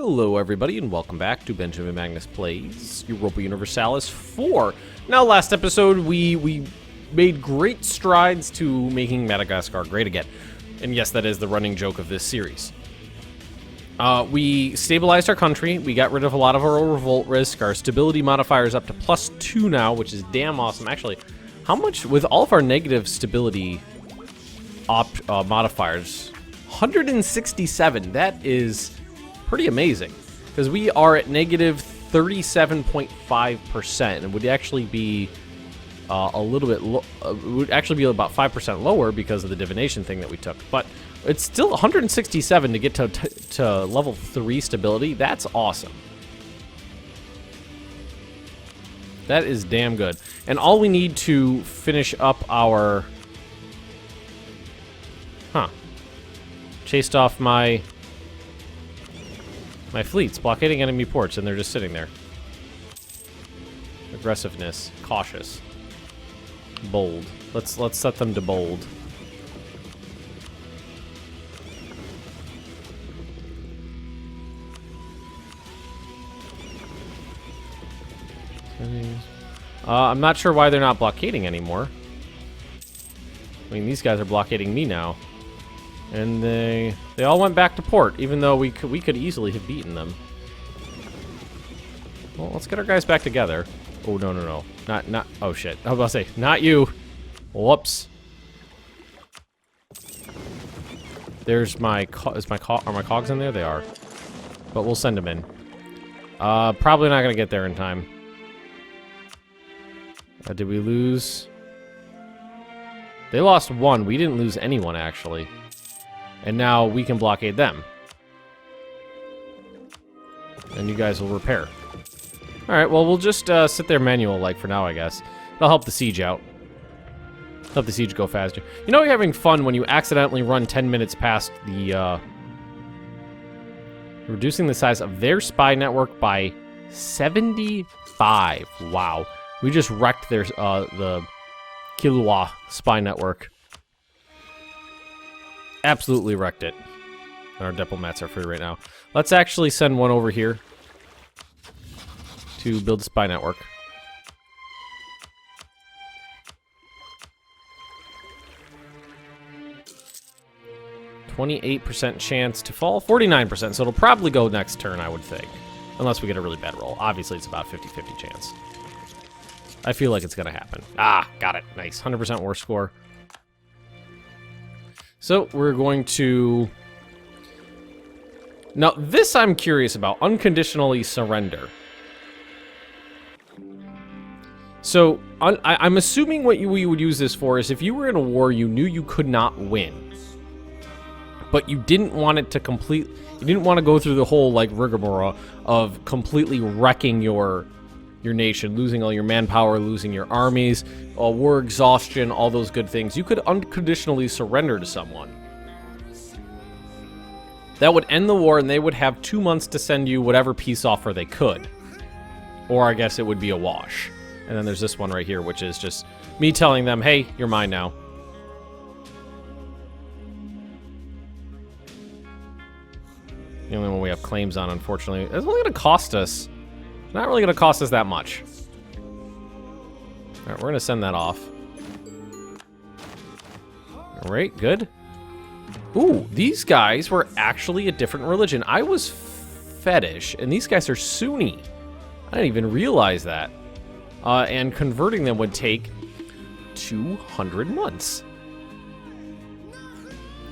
Hello everybody and welcome back to Benjamin Magnus Plays Europa Universalis 4. Now last episode we made great strides to making Madagascar great again. And yes, that is the running joke of this series. We stabilized our country, we got rid of a lot of our revolt risk, our stability modifier is up to +2 now, which is damn awesome. Actually, how much, with all of our negative stability modifiers, 167, that is pretty amazing, because we are at negative 37.5%, and would actually be a little bit it would actually be about 5% lower because of the divination thing that we took, but it's still 167 to get to level 3 stability. That's awesome. That is damn good. And all we need to finish up our chased off my fleets, blockading enemy ports, and they're just sitting there. Aggressiveness, cautious, bold. Let's set them to bold. I'm not sure why they're not blockading anymore. I mean, these guys are blockading me now. And they all went back to port, even though we could easily have beaten them. Well, let's get our guys back together. Oh, no. Not, oh shit. I was about to say, not you. Whoops. There's my, are my cogs in there? They are. But we'll send them in. Probably not gonna get there in time. Did we lose? They lost one. We didn't lose anyone, actually. And now we can blockade them. And you guys will repair. Alright, well, we'll just sit there manual-like for now, I guess. It'll help the siege out. Help the siege go faster. You know you're having fun when you accidentally run 10 minutes past the, reducing the size of their spy network by 75. Wow. We just wrecked their, the Kilua spy network. Absolutely wrecked it. And our diplomats are free right now. Let's actually send one over here to build a spy network. %28 chance to fall, 49%, so it'll probably go next turn, I would think. Unless we get a really bad roll. Obviously, it's about 50-50 chance. I feel like it's gonna happen. Ah, got it. Nice. 100% war score. So, we're going to... Now, this I'm curious about. Unconditionally surrender. So, I'm assuming what we would use this for is if you were in a war you knew you could not win, but you didn't want it to complete... You didn't want to go through the whole, like, rigmarole of completely wrecking your nation, losing all your manpower, losing your armies, war exhaustion, all those good things. You could unconditionally surrender to someone. That would end the war, and they would have 2 months to send you whatever peace offer they could. Or I guess it would be a wash. And then there's this one right here, which is just me telling them, hey, you're mine now. The only one we have claims on, unfortunately. It's only going to cost us... Not really going to cost us that much. Alright, we're going to send that off. Alright, good. Ooh, these guys were actually a different religion. I was Fetish, and these guys are Sunni. I didn't even realize that. And converting them would take 200 months.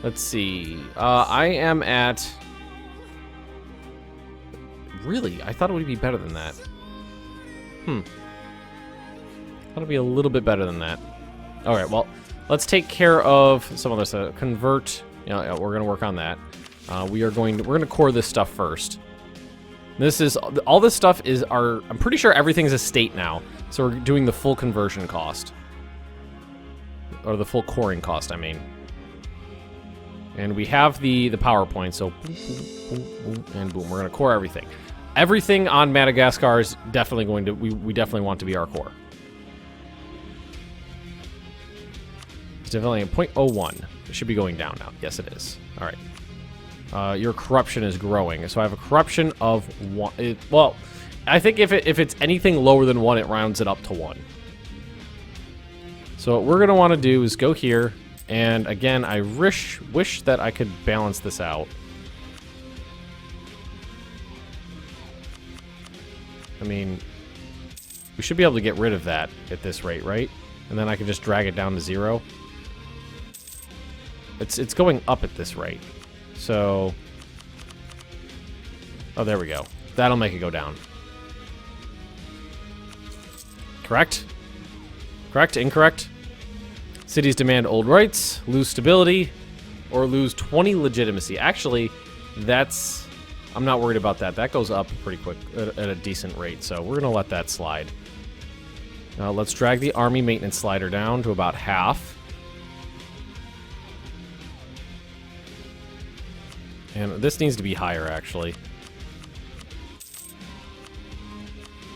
Let's see. I am at... Really? I thought it would be better than that. Thought it'd be a little bit better than that. Alright, well, let's take care of some other stuff. Convert. You know, we're going to work on that. We're going to core this stuff first. This is... All this stuff is our... I'm pretty sure everything's a state now. So we're doing the full conversion cost. Or the full coring cost, I mean. And we have the PowerPoint, so boom, boom, boom, boom, and boom. We're going to core everything. Everything on Madagascar is definitely going to... We definitely want to be our core. It's definitely a 0.01. It should be going down now. Yes, it is. All right. your corruption is growing. So I have a corruption of 1. Well, I think if it's anything lower than 1, it rounds it up to 1. So what we're going to want to do is go here, and again, I wish that I could balance this out. I mean, we should be able to get rid of that at this rate, right? And then I can just drag it down to 0. It's going up at this rate. So, oh, there we go. That'll make it go down. Correct? Correct? Incorrect? Cities demand old rights, lose stability, or lose 20 legitimacy. Actually, that's... I'm not worried about that. That goes up pretty quick at a decent rate, so we're going to let that slide. Now let's drag the army maintenance slider down to about half. And this needs to be higher, actually.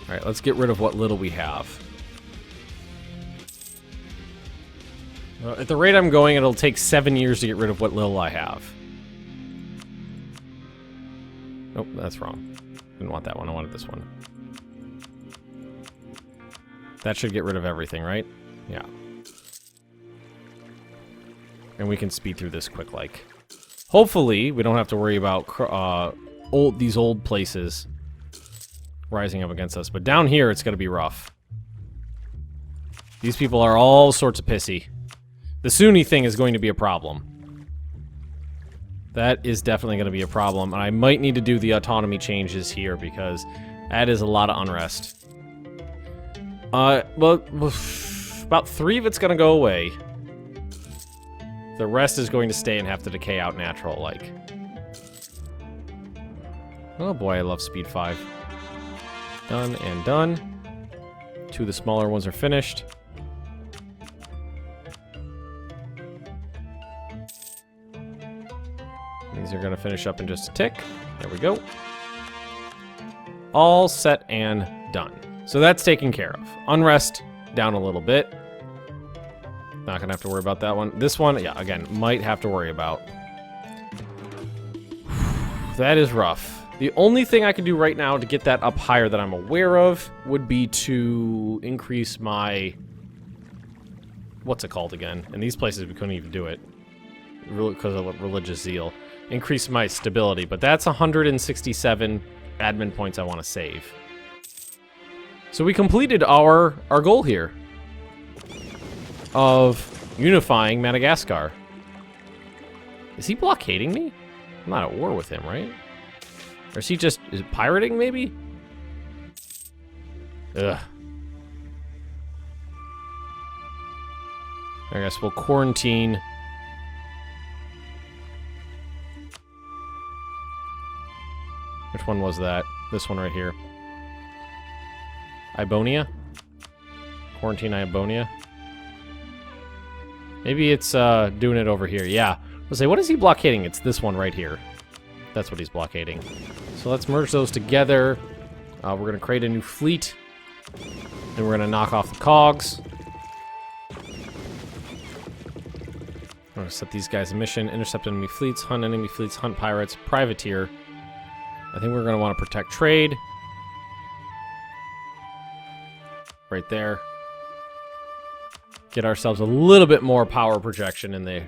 Alright, let's get rid of what little we have. At the rate I'm going, it'll take 7 years to get rid of what little I have. Nope, that's wrong. Didn't want that one, I wanted this one. That should get rid of everything, right? Yeah. And we can speed through this quick, like. Hopefully, we don't have to worry about these old places rising up against us. But down here, it's going to be rough. These people are all sorts of pissy. The Sunni thing is going to be a problem. That is definitely going to be a problem. And I might need to do the autonomy changes here because that is a lot of unrest. Well, about 3 of it's going to go away. The rest is going to stay and have to decay out natural, like. Oh boy, I love speed 5. Done and done. 2 of the smaller ones are finished. These are going to finish up in just a tick. There we go. All set and done. So that's taken care of. Unrest down a little bit. Not gonna have to worry about that one. This one, yeah, again, might have to worry about. That is rough. The only thing I can do right now to get that up higher that I'm aware of would be to increase my... What's it called again? In these places, we couldn't even do it. Because of religious zeal. Increase my stability, but that's 167 admin points I want to save. So we completed our goal here. Of unifying Madagascar. Is he blockading me? I'm not at war with him, right? Or is he just pirating, maybe? Ugh. I guess we'll quarantine. Which one was that? This one right here. Ibonia? Quarantine Ibonia? Maybe it's doing it over here. Yeah. Let's say, what is he blockading? It's this one right here. That's what he's blockading. So let's merge those together. We're going to create a new fleet. Then we're going to knock off the cogs. I'm going to set these guys a mission. Intercept enemy fleets, hunt pirates, privateer. I think we're going to want to protect trade. Right there. Get ourselves a little bit more power projection in the,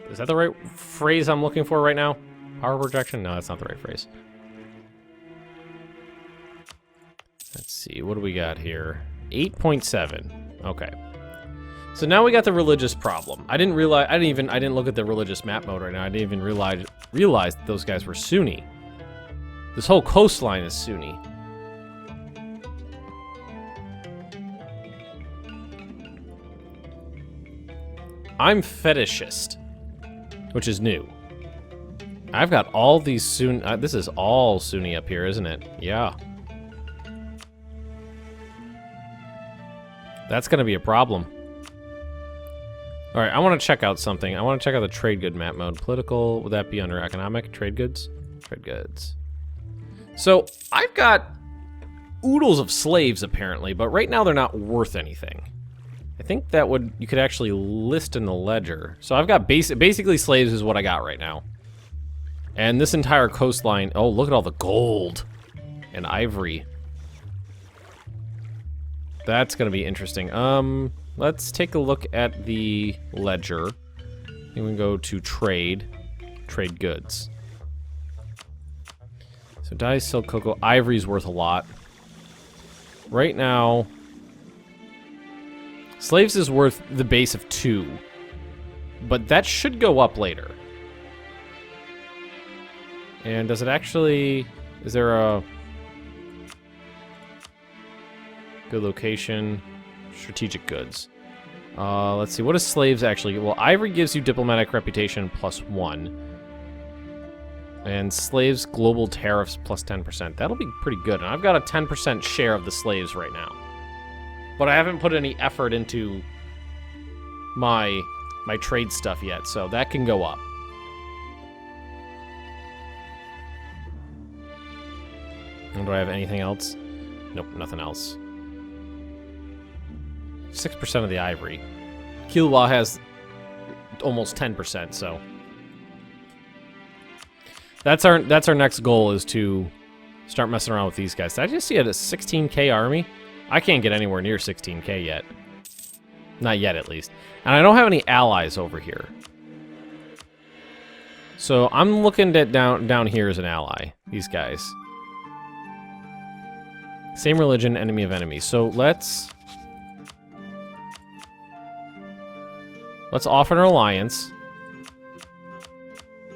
is that the right phrase I'm looking for right now? Power projection? No, that's not the right phrase. Let's see, what do we got here? 8.7. Okay. So now we got the religious problem. I didn't look at the religious map mode right now. I didn't even realize that those guys were Sunni. This whole coastline is Sunni. I'm fetishist, which is new. I've got all these Sunni. This is all Sunni up here, isn't it? Yeah. That's going to be a problem. All right, I want to check out something. I want to check out the trade good map mode. Political, would that be under economic? Trade goods? Trade goods. So I've got oodles of slaves, apparently, but right now they're not worth anything. I think that would, you could actually list in the ledger. So I've got basically slaves is what I got right now. And this entire coastline, oh, look at all the gold and ivory. That's gonna be interesting. Let's take a look at the ledger. And we can go to trade goods. So dye, silk, cocoa, ivory's worth a lot. Right now, slaves is worth the base of 2, but that should go up later. And does it actually, is there a good location? Strategic goods. Let's see, what does slaves actually, well, ivory gives you diplomatic reputation +1. And slaves global tariffs +10%. That'll be pretty good. And I've got a 10% share of the slaves right now. But I haven't put any effort into my trade stuff yet, so that can go up. And do I have anything else? Nope, nothing else. 6% of the ivory. Kilwa has almost 10%, so that's our next goal, is to start messing around with these guys. Did I just see a 16k army? I can't get anywhere near 16k yet. Not yet, at least. And I don't have any allies over here. So I'm looking at down here as an ally. These guys. Same religion, enemy of enemies. So let's offer an alliance.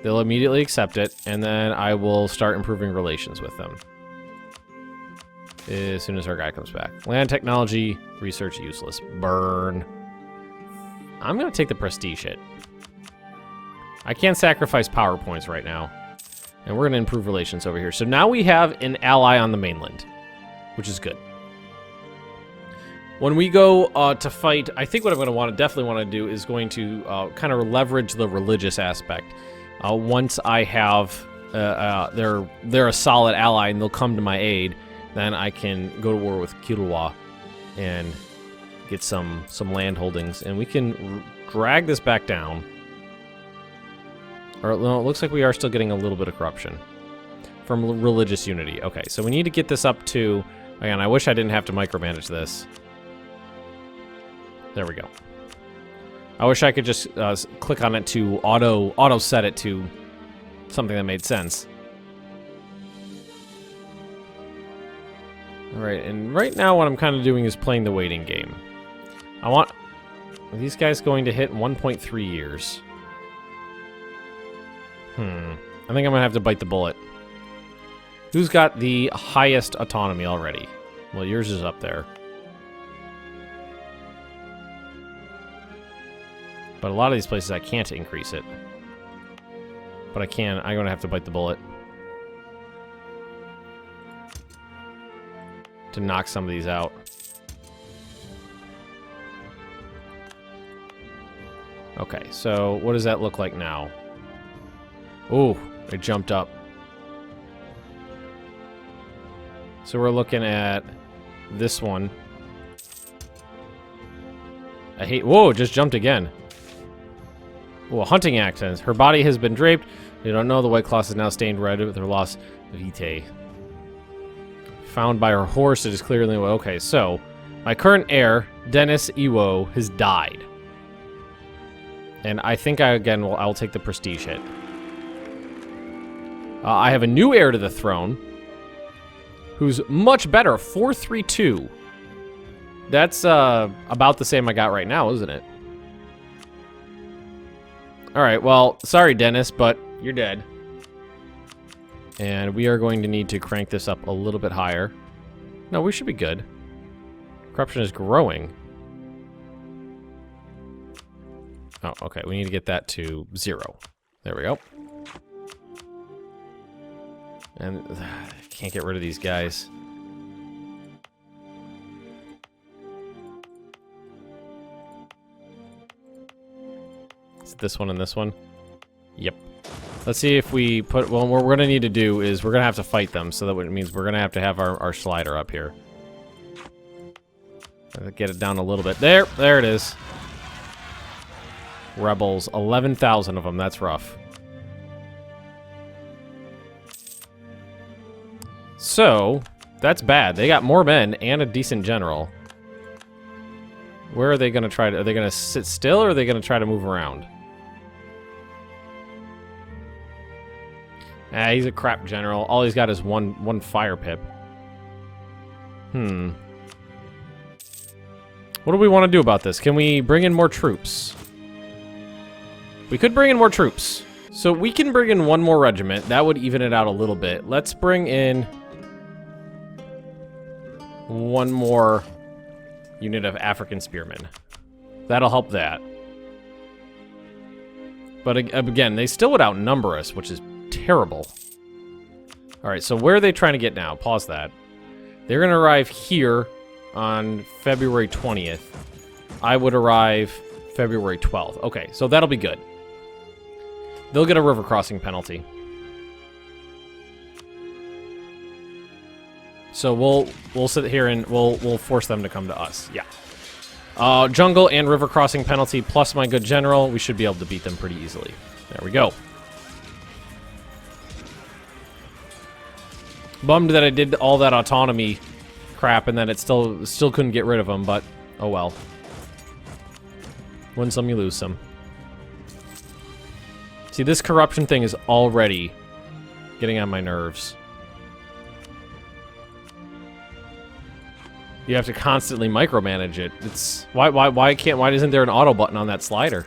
They'll immediately accept it, and then I will start improving relations with them. As soon as our guy comes back. Land technology, research useless. Burn. I'm gonna take the prestige hit. I can't sacrifice power points right now. And we're gonna improve relations over here. So now we have an ally on the mainland, which is good. When we go to fight, I think what I'm gonna definitely want to do is going to kind of leverage the religious aspect. Once I have, they're a solid ally and they'll come to my aid, then I can go to war with Kilwa and get some land holdings, and we can drag this back down. Or no, it looks like we are still getting a little bit of corruption from religious unity. Okay, so we need to get this up to, again, I wish I didn't have to micromanage this. There we go. I wish I could just click on it to auto set it to something that made sense. Alright, and right now what I'm kind of doing is playing the waiting game. Are these guys going to hit 1.3 years? I think I'm going to have to bite the bullet. Who's got the highest autonomy already? Well, yours is up there. But a lot of these places I can't increase it. But I can. I'm going to have to bite the bullet to knock some of these out. Okay, so what does that look like now? Ooh, it jumped up. So we're looking at this one. Whoa, it just jumped again. Oh, a hunting accent. Her body has been draped. They don't know the white cloth is now stained red with her loss of vitae. Found by her horse, it is clearly... Okay, so my current heir, Dennis Iwo, has died. And I think I'll take the prestige hit. I have a new heir to the throne, who's much better, 432. That's about the same I got right now, isn't it? Alright, well, sorry, Dennis, but you're dead. And we are going to need to crank this up a little bit higher. No, we should be good. Corruption is growing. Oh, okay, we need to get that to 0. There we go. And can't get rid of these guys. Is it this one and this one? Yep. Let's see if we put... Well, what we're going to need to do is we're going to have to fight them, so that means we're going to have our slider up here. Get it down a little bit. There it is. Rebels, 11,000 of them. That's rough. So, that's bad. They got more men and a decent general. Where are they going to try to... Are they going to sit still, or are they going to try to move around? Ah, he's a crap general. All he's got is one fire pip. What do we want to do about this? Can we bring in more troops? We could bring in more troops. So we can bring in one more regiment. That would even it out a little bit. Let's bring in one more unit of African spearmen. That'll help that. But again, they still would outnumber us, which is terrible. Alright, so where are they trying to get now? Pause that. They're going to arrive here on February 20th. I would arrive February 12th. Okay, so that'll be good. They'll get a river crossing penalty. So we'll sit here and we'll force them to come to us. Yeah. Jungle and river crossing penalty plus my good general. We should be able to beat them pretty easily. There we go. Bummed that I did all that autonomy crap and that it still couldn't get rid of them, but oh well. Win some, you lose some. See, this corruption thing is already getting on my nerves. You have to constantly micromanage it. It's why isn't there an auto button on that slider?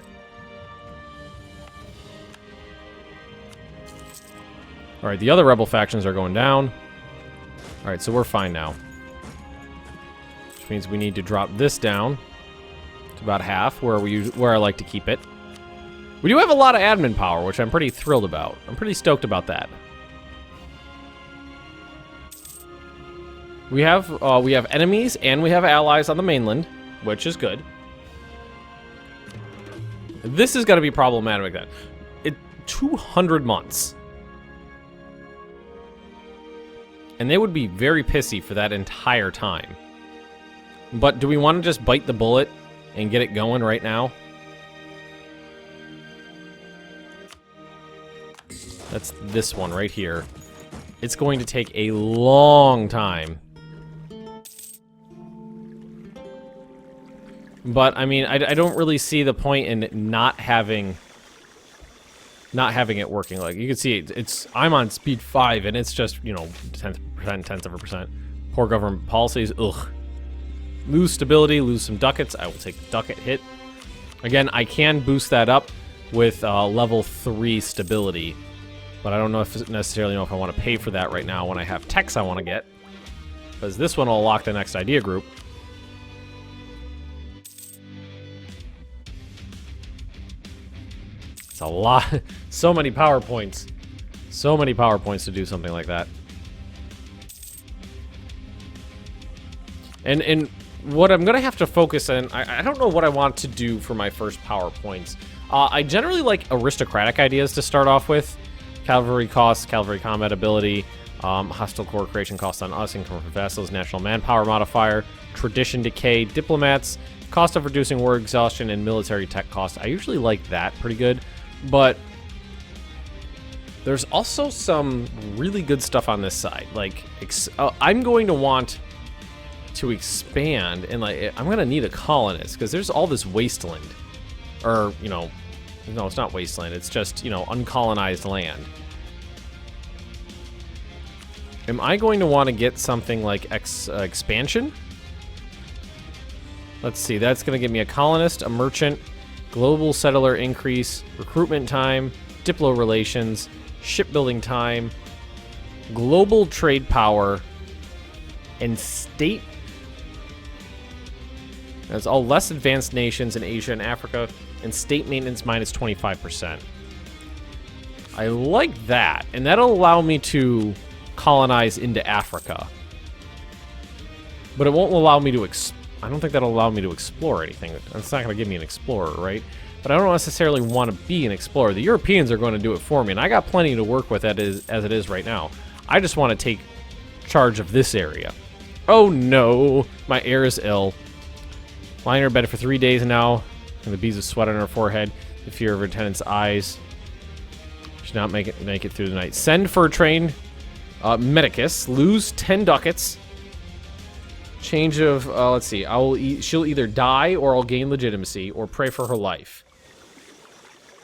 All right, the other rebel factions are going down. All right, so we're fine now. Which means we need to drop this down to about half, where I like to keep it. We do have a lot of admin power, which I'm pretty thrilled about. I'm pretty stoked about that. We have enemies and we have allies on the mainland, which is good. This is going to be problematic then. 200 months. And they would be very pissy for that entire time. But do we want to just bite the bullet and get it going right now? That's this one right here. It's going to take a long time. But, I mean, I don't really see the point in not having it working. Like, you can see, I'm on speed 5, and it's just, you know, tenth of a percent. Poor government policies, ugh. Lose stability, lose some ducats. I will take the ducat hit. Again, I can boost that up with level 3 stability. But I don't necessarily know if I want to pay for that right now when I have techs I want to get. Because this one will lock the next idea group. It's a lot. So many PowerPoints. So many PowerPoints to do something like that. And what I'm going to have to focus on, I don't know what I want to do for my first PowerPoints. I generally like aristocratic ideas to start off with. Cavalry costs, cavalry combat ability, hostile core creation cost on us, income from vassals, national manpower modifier, tradition decay, diplomats, cost of reducing war exhaustion, and military tech cost. I usually like that pretty good, but there's also some really good stuff on this side. Like, I'm going to want to expand, and like, I'm going to need a colonist, because there's all this wasteland. Or, you know, no, it's not wasteland. It's just, you know, uncolonized land. Am I going to want to get something like expansion? Let's see. That's going to give me a colonist, a merchant, global settler increase, recruitment time, diplo relations, shipbuilding time, global trade power, and state. That's all less advanced nations in Asia and Africa, and state maintenance minus 25%. I like that, and that'll allow me to colonize into Africa. But it won't allow me to I don't think that'll allow me to explore anything. It's not going to give me an explorer, right? But I don't necessarily want to be an explorer. The Europeans are going to do it for me, and I got plenty to work with as it is right now. I just want to take charge of this area. Oh no, my heir is ill. Lying in her bed for 3 days now, and the beads of sweat on her forehead, the fear of her tenant's eyes. Should not make it through the night. Send for a trained medicus. Lose 10 ducats. Change of, let's see. She'll either die or I'll gain legitimacy, or pray for her life.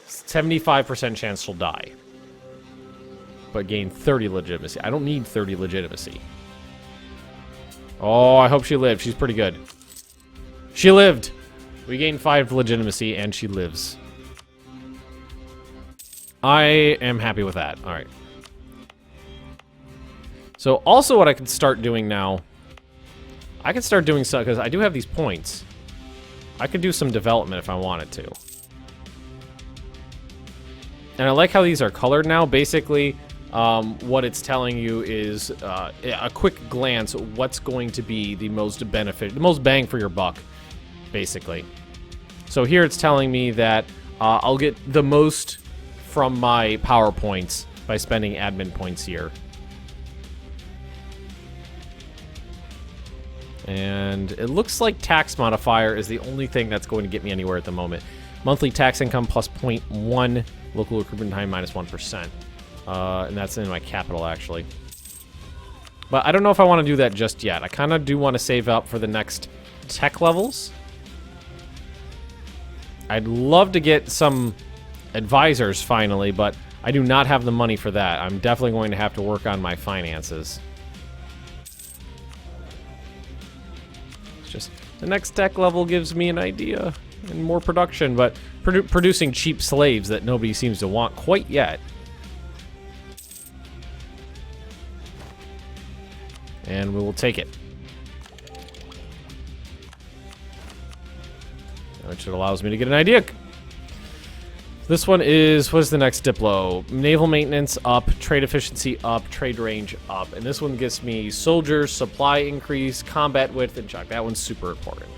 75% chance she'll die. But gain 30 legitimacy. I don't need 30 legitimacy. Oh, I hope she lived. She's pretty good. She lived! We gained 5 legitimacy, and she lives. I am happy with that. Alright. So, also what I can start doing now... I can start doing stuff, because I do have these points. I could do some development if I wanted to. And I like how these are colored now. Basically, what it's telling you is a quick glance what's going to be the most benefit, the most bang for your buck, basically. So here it's telling me that I'll get the most from my power points by spending admin points here. And it looks like tax modifier is the only thing that's going to get me anywhere at the moment. Monthly tax income plus 0.1, local recruitment time minus 1%. And that's in my capital, actually. But I don't know if I want to do that just yet. I kind of do want to save up for the next tech levels. I'd love to get some advisors finally, but I do not have the money for that. I'm definitely going to have to work on my finances. It's just the next tech level gives me an idea and more production, but producing cheap slaves that nobody seems to want quite yet. And we will take it. Which allows me to get an idea. This one is, what is the next Diplo? Naval maintenance up, trade efficiency up, trade range up. And this one gives me soldiers, supply increase, combat width, and chuck. That one's super important.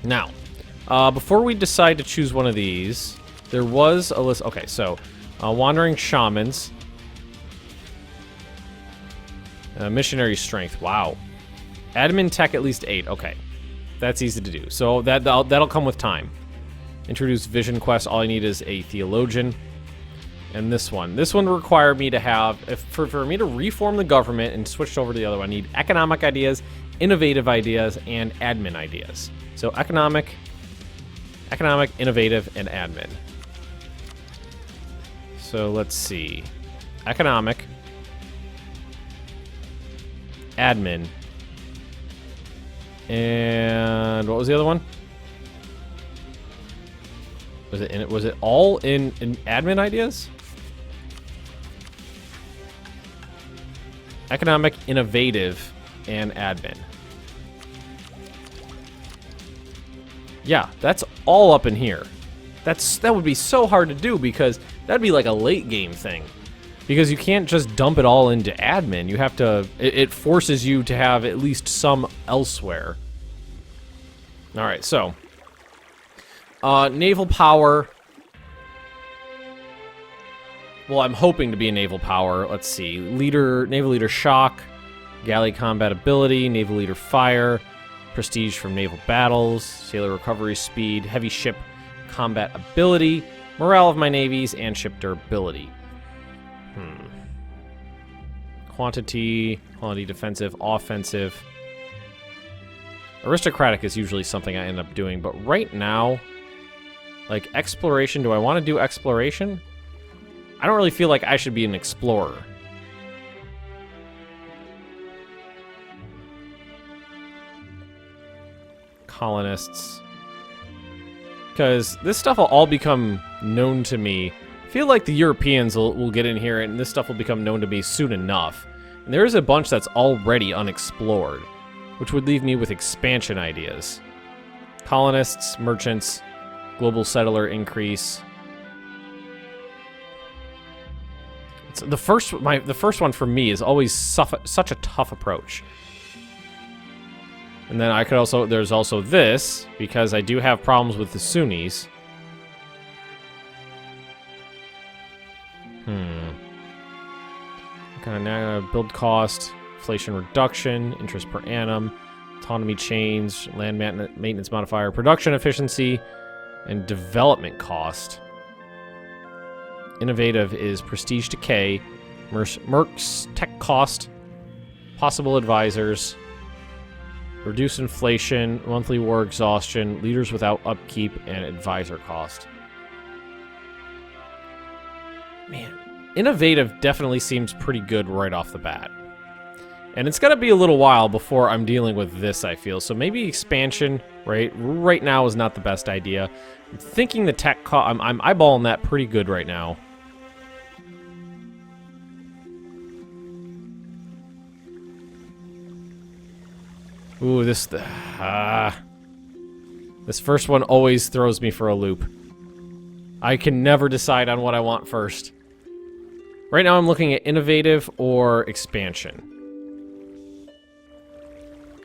Now, before we decide to choose one of these, there was a list. Okay, so wandering shamans. Missionary strength. Wow. Admin tech at least 8. Okay. That's easy to do. So that'll come with time. Introduce vision quest. All I need is a theologian. And this one will require me to have, for me to reform the government and switch over to the other one, I need economic ideas, innovative ideas, and admin ideas. So economic, innovative, and admin. So let's see. Economic, admin, and what was the other one? Was it all in admin ideas? Economic, innovative, and admin. Yeah, that's all up in here. That would be so hard to do because that'd be like a late game thing. Because you can't just dump it all into admin. You have to... It forces you to have at least some elsewhere. Alright, so... naval power... Well, I'm hoping to be a naval power. Let's see. Naval leader shock. Galley combat ability. Naval leader fire. Prestige from naval battles. Sailor recovery speed. Heavy ship combat ability. Morale of my navies. And ship durability. Quantity defensive, offensive. Aristocratic is usually something I end up doing, but right now, like exploration, do I want to do exploration? I don't really feel like I should be an explorer. Colonists. Because this stuff will all become known to me. I feel like the Europeans will get in here and this stuff will become known to me soon enough. And there is a bunch that's already unexplored, which would leave me with expansion ideas. Colonists, merchants, global settler increase. The first one for me is always such a tough approach. And then I could also, there's also this, because I do have problems with the Sunnis. Kind of build cost, inflation reduction, interest per annum, autonomy change, land maintenance modifier, production efficiency, and development cost. Innovative is prestige decay, mercs tech cost, possible advisors, reduce inflation, monthly war exhaustion, leaders without upkeep, and advisor cost. Man, innovative definitely seems pretty good right off the bat. And it's gonna be a little while before I'm dealing with this, I feel. So maybe expansion, right now is not the best idea. I'm thinking the tech cost, I'm eyeballing that pretty good right now. Ooh, this first one always throws me for a loop. I can never decide on what I want first. Right now I'm looking at innovative or expansion.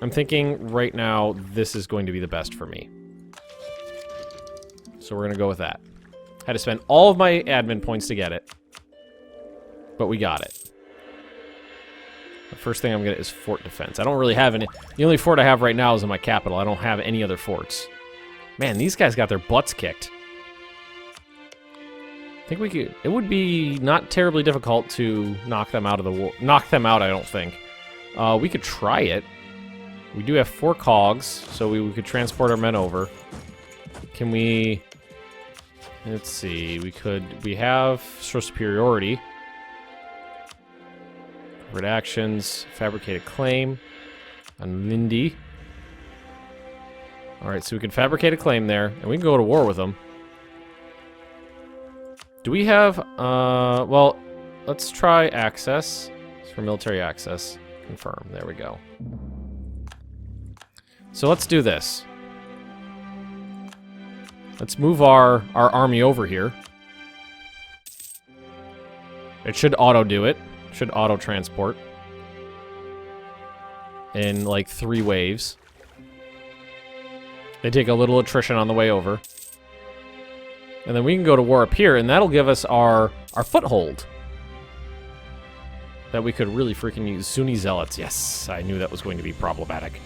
I'm thinking right now this is going to be the best for me. So we're going to go with that. Had to spend all of my admin points to get it. But we got it. The first thing I'm going to get is fort defense. I don't really have any. The only fort I have right now is in my capital. I don't have any other forts. Man, these guys got their butts kicked. I think we could. It would be not terribly difficult to knock them out of the war. Knock them out, I don't think. We could try it. We do have 4 cogs, so we could transport our men over. Can we... Let's see, we have show superiority. Covered actions, fabricated claim on Lindy. Alright, so we can fabricate a claim there, and we can go to war with them. Do we have, well, let's try access. It's for military access. Confirm, there we go. So let's do this. Let's move our army over here. It should auto-do it. Should auto-transport. In, like, 3 waves. They take a little attrition on the way over. And then we can go to war up here, and that'll give us our foothold. That we could really freaking use. Sunni Zealots. Yes, I knew that was going to be problematic.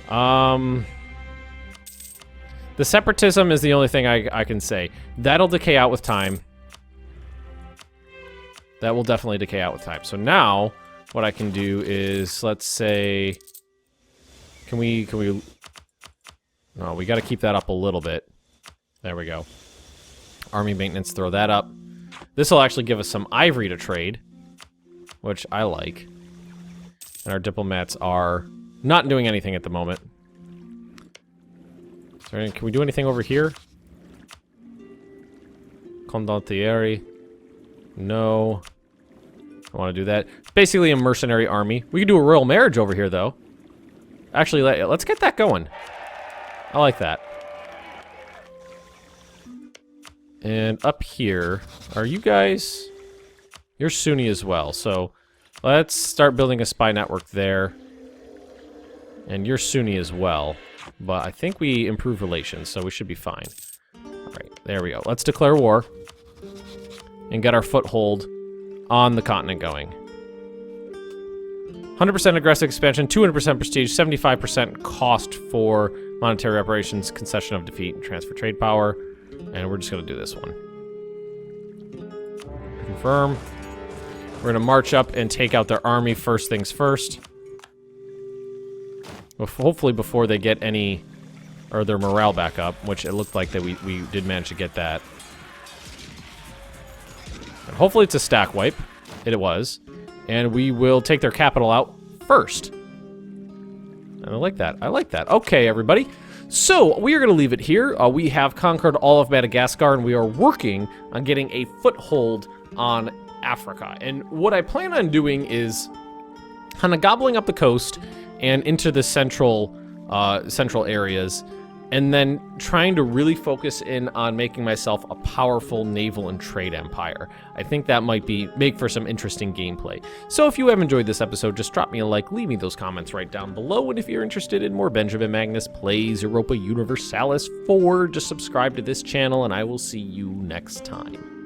The separatism is the only thing I can say. That'll decay out with time. That will definitely decay out with time. So now, what I can do is, let's say... Can we... No, we gotta keep that up a little bit. There we go. Army maintenance, throw that up. This will actually give us some ivory to trade, which I like. And our diplomats are not doing anything at the moment. So, can we do anything over here? Condottieri. No. I want to do that. Basically a mercenary army. We could do a royal marriage over here, though. Actually, let's get that going. I like that. And up here, are you guys... You're Sunni as well, so let's start building a spy network there. And you're Sunni as well, but I think we improve relations, so we should be fine. Alright, there we go. Let's declare war and get our foothold on the continent going. 100% aggressive expansion, 200% prestige, 75% cost for monetary operations, concession of defeat, and transfer trade power. And we're just going to do this one. Confirm. We're going to march up and take out their army first things first. Hopefully before they get any... or their morale back up, which it looked like that we did manage to get that. And hopefully it's a stack wipe. It was. And we will take their capital out first. And I like that. I like that. Okay, everybody. So, we are going to leave it here. We have conquered all of Madagascar, and we are working on getting a foothold on Africa. And what I plan on doing is kind of gobbling up the coast and into the central areas, and then trying to really focus in on making myself a powerful naval and trade empire. I think that might make for some interesting gameplay. So if you have enjoyed this episode, just drop me a like, leave me those comments right down below, and if you're interested in more Benjamin Magnus Plays Europa Universalis 4, just subscribe to this channel, and I will see you next time.